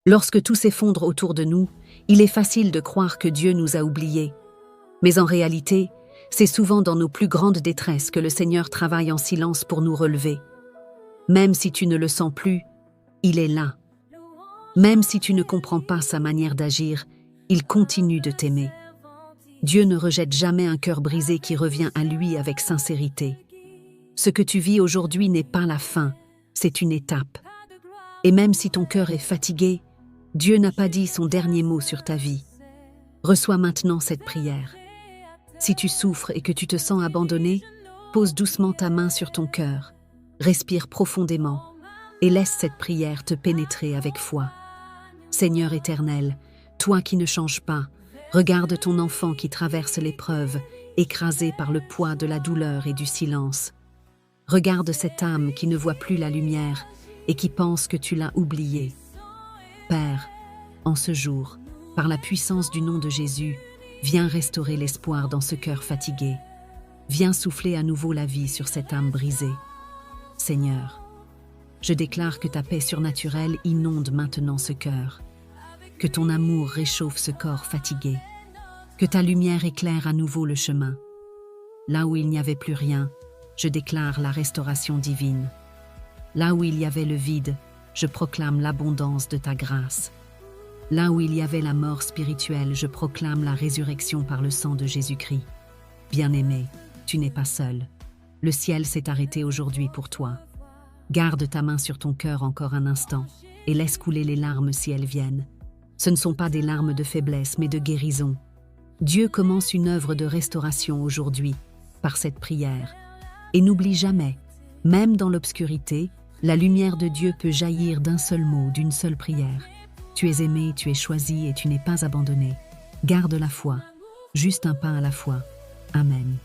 Lorsque tout s'effondre autour de nous, il est facile de croire que Dieu nous a oubliés. Mais en réalité, c'est souvent dans nos plus grandes détresses que le Seigneur travaille en silence pour nous relever. Même si tu ne le sens plus, il est là. Même si tu ne comprends pas sa manière d'agir, il continue de t'aimer. Dieu ne rejette jamais un cœur brisé qui revient à lui avec sincérité. Ce que tu vis aujourd'hui n'est pas la fin, c'est une étape. Et même si ton cœur est fatigué, Dieu n'a pas dit son dernier mot sur ta vie. Reçois maintenant cette prière. Si tu souffres et que tu te sens abandonné, pose doucement ta main sur ton cœur, respire profondément et laisse cette prière te pénétrer avec foi. Seigneur éternel, toi qui ne changes pas, regarde ton enfant qui traverse l'épreuve, écrasé par le poids de la douleur et du silence. Regarde cette âme qui ne voit plus la lumière et qui pense que tu l'as oubliée. Père, en ce jour, par la puissance du nom de Jésus, viens restaurer l'espoir dans ce cœur fatigué. Viens souffler à nouveau la vie sur cette âme brisée. Seigneur, je déclare que ta paix surnaturelle inonde maintenant ce cœur, que ton amour réchauffe ce corps fatigué, que ta lumière éclaire à nouveau le chemin. Là où il n'y avait plus rien, je déclare la restauration divine. Là où il y avait le vide, je proclame l'abondance de ta grâce. Là où il y avait la mort spirituelle, je proclame la résurrection par le sang de Jésus-Christ. Bien-aimé, tu n'es pas seul. Le ciel s'est arrêté aujourd'hui pour toi. Garde ta main sur ton cœur encore un instant et laisse couler les larmes si elles viennent. Ce ne sont pas des larmes de faiblesse, mais de guérison. Dieu commence une œuvre de restauration aujourd'hui, par cette prière. Et n'oublie jamais, même dans l'obscurité, la lumière de Dieu peut jaillir d'un seul mot, d'une seule prière. Tu es aimé, tu es choisi et tu n'es pas abandonné. Garde la foi, juste un pas à la fois. Amen.